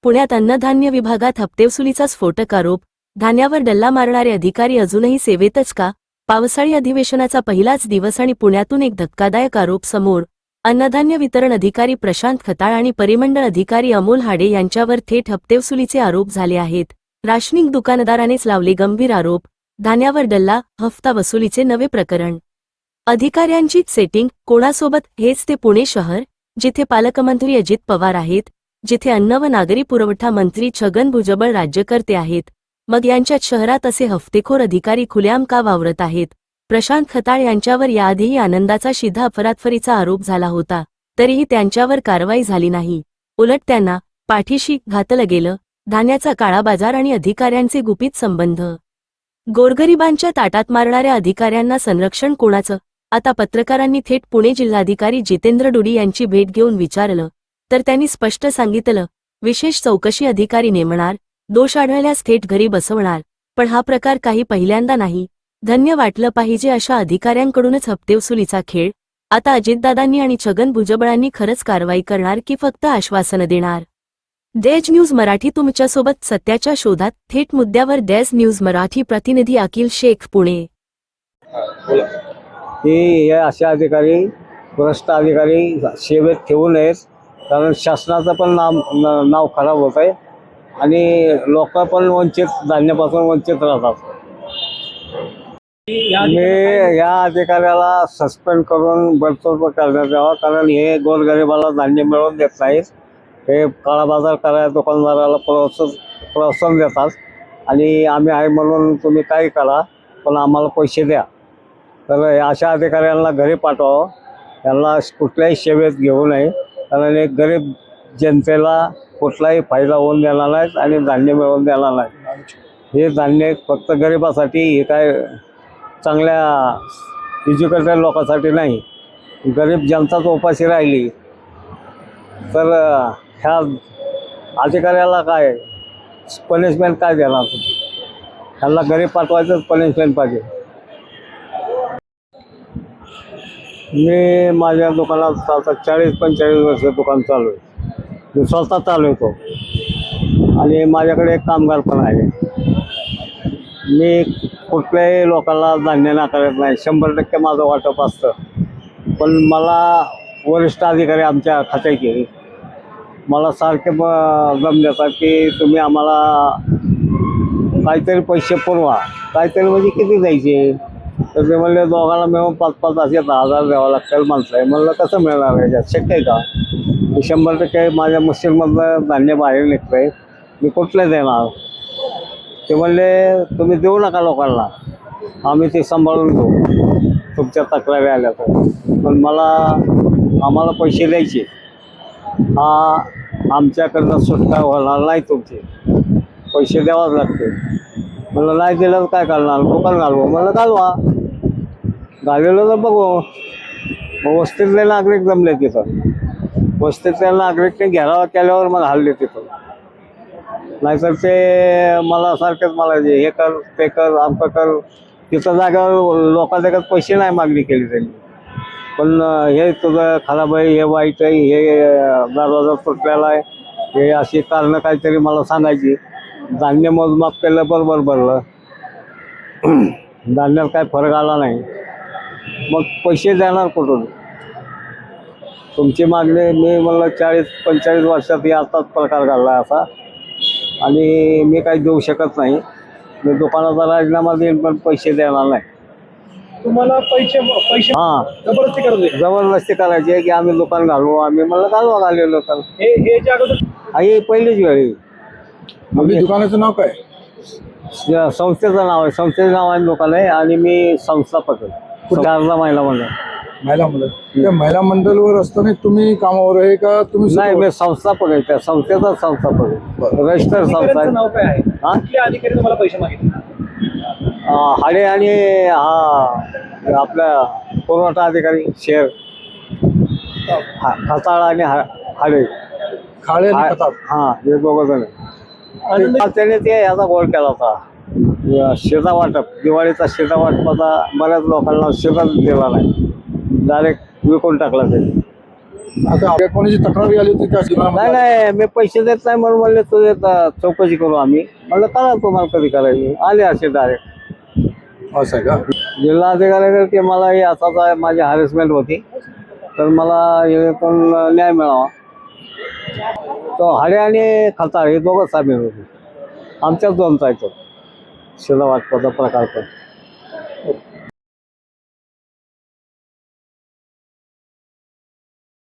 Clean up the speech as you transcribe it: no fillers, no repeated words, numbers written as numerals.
पुण्यात अन्नधान्य विभागात हप्तेवसुलीचा स्फोटक आरोप. धान्यावर डल्ला मारणारे अधिकारी अजूनही सेवेतच का? पावसाळी अधिवेशनाचा पहिलाच दिवस आणि पुण्यातून एक धक्कादायक आरोप समोर. अन्नधान्य वितरण अधिकारी प्रशांत खताळ आणि परिमंडळ अधिकारी अमोल हाडे यांच्यावर थेट हप्तेवसुलीचे आरोप झाले आहेत. राशनिंग दुकानदारानेच लावले गंभीर आरोप. धान्यावर डल्ला, हफ्ता वसुलीचे नवे प्रकरण. अधिकाऱ्यांचीच सेटिंग कोणासोबत? हेच ते पुणे शहर, जिथे पालकमंत्री अजित पवार आहेत, जिथे अन्न व नागरी पुरवठा मंत्री छगन भुजबळ राज्यकर्ते आहेत. मग यांच्यात शहरात असे हफ्तेखोर अधिकारी खुलेआम का वावरत आहेत? प्रशांत खताळ यांच्यावर याआधीही आनंदाचा शिधा अफरातफरीचा आरोप झाला होता, तरीही त्यांच्यावर कारवाई झाली नाही. उलट त्यांना पाठीशी घातलं गेलं. धान्याचा काळा बाजार आणि अधिकाऱ्यांचे गुपित संबंध. गोरगरिबांच्या ताटात मारणाऱ्या अधिकाऱ्यांना संरक्षण कोणाचं? आता पत्रकारांनी थेट पुणे जिल्हाधिकारी जितेंद्र डुडी यांची भेट घेऊन विचारलं, तर त्यांनी स्पष्ट सांगितलं, विशेष चौकशी अधिकारी नेमणार, दोष आढळल्यास थेट घरी बसवणार. पण हा प्रकार काही पहिल्यांदा नाही. धन्य वाटलं पाहिजे अशा अधिकाऱ्यांकडूनच हप्तेवसुलीचा खेळ. आता अजितदादांनी आणि छगन भुजबळांनी खरंच कारवाई करणार की फक्त आश्वासनं देणार? डेज न्यूज मराठी तुमच्यासोबत सत्याच्या शोधात. थेट मुद्द्यावर डेज न्यूज मराठी प्रतिनिधी अखिल शेख, पुणे. हे असे अधिकारी, भ्रष्ट अधिकारी सेवेत ठेवू नयेत, कारण शासनाचं पण नाव खराब होत आहे आणि लोक पण धान्यापासून वंचित राहतात. मी या अधिकाऱ्याला सस्पेंड करून बडतर्फ करण्यात यावं, कारण हे गोरगरिबाला धान्य मिळवून देत नाहीत. हे काळा बाजार करायला दुकानदाराला प्रोत्साहन देतात आणि आम्ही आहे म्हणून तुम्ही काही करा, पण आम्हाला पैसे द्या. तर अशा अधिकाऱ्यांना घरी पाठवावं. त्यांना कुठल्याही सेवेत घेऊ नये, कारण एक गरीब जनतेला कुठलाही फायदा होऊन देणार नाहीत आणि धान्य मिळवून देणार नाही. हे धान्य फक्त गरिबासाठी, हे काय चांगल्या एज्युकेटेड लोकांसाठी नाही. गरीब जनताच उपाशी राहिली तर ह्या अधिकाऱ्याला काय पनिशमेंट काय देणार? त्यांना घरी पाठवायचंच पनिशमेंट पाहिजे. मी माझ्या दुकानात आता 40-45 वर्ष दुकान चालू आहे. मी स्वतः चालवतो आणि माझ्याकडे एक कामगार पण आहे. मी कुठल्याही लोकांना धान्य नाकारत नाही. 100% माझं वाटप असतं. पण मला वरिष्ठ अधिकारी आमच्या खात्याचे मला सारखे दम देतात की तुम्ही आम्हाला काहीतरी पैसे पुरवा. काहीतरी म्हणजे किती द्यायचे? तर ते म्हणले दोघांना मिळून 5-5 असे 10,000 द्यावं लागतं माणसं आहे. म्हणलं कसं मिळणार आहे? शक्य आहे का? 100% माझ्या मशीनमधलं धान्य बाहेर निघतं आहे, मी कुठलं देणार? ते म्हणले तुम्ही देऊ नका लोकांना, आम्ही ते सांभाळून घेऊ तुमच्या तक्रारी आल्या तर. पण आम्हाला पैसे द्यायचे. हा आमच्याकडनं सुटका होणार नाही. तुमचे पैसे द्यावाच लागते. म्हणलं नाही दिलं काय करणार? दुकान घालवू. म्हणलं घालवा. घालवलं तर बघू. मग वस्तीतले नागरिक जमले तिथं. वस्तीतल्या नागरिकने घेरावा केल्यावर मग हल्ले तिथं. नाहीतर ते मला सारखेच म्हणायचे हे कर ते कर आमचं कर. तिथं जागेवर लोकांच्या पैसे नाही मागणी केली त्यांनी. पण हे तुझं खराब आहे, हे वाईट आहे, हे दरवाजा तुटलेला आहे, हे अशी कारणं काहीतरी मला सांगायची. धान्य मोजमाप केलं, बरोबर भरलं. धान्यात काय फरक आला नाही. मग पैसे देणार कुठून? तुमची मागणी मी म्हणलं 40-45 वर्षात आताच प्रकार घडला असा आणि मी काही देऊ शकत नाही. मी दुकानाचा राजीनामा देईन पण पैसे देणार नाही. तुम्हाला पैसे हां जबरदस्ती करायची आहे की आम्ही दुकान घालू. आम्ही म्हणलं घालवा. घालवलं तर हे जे अगोदर ही पहिलीच वेळी. आपल्या दुकानाचं नाव काय? संस्थेचं नाव आहे. संस्थेचं नाव आहे दुकान आहे आणि मी संस्थापक आहे. शारदा महिला मंडळ. महिला मंडळ. त्या महिला मंडळवर असताना तुम्ही कामावर आहे का? तुम्ही नाही, मी संस्थापक आहे. त्या संस्थेचा संस्थापक आहे. रजिस्टर संस्था आहे. नाव काय आहे? कुठले अधिकारी तुम्हाला पैसे मागितले? हाडे आणि हा आपला पुरवठा अधिकारी शेअर खताळ आणि हाडे खाळे आणि खताळ. हां, हे दोघं जण. त्याने ते याचा गोळ केला होता, शेता वाटप. दिवाळीचा शेता वाटपाचा बऱ्याच लोकांना शेतात दिला नाही, डायरेक्ट विकून टाकला त्यांनी. आता आपल्या कोणाची तक्रारी आली होती त्या नाही दुकानामध्ये? नाही मी पैसे देत नाही म्हणून म्हणले तुझे चौकशी करू आम्ही. म्हणलं करा तुम्हाला कधी करायची. आले असे डायरेक्ट. असं आहे का? जिल्हाधिकाऱ्याकडे की मला हे असाच आहे, माझी हॅरेसमेंट होती, तर मला हे पण न्याय मिळावा. तो हाडे आणि खताळ हे दोघं सामील होते. आमच्याच दोन जायचं शिला वाटपाचा प्रकार पण.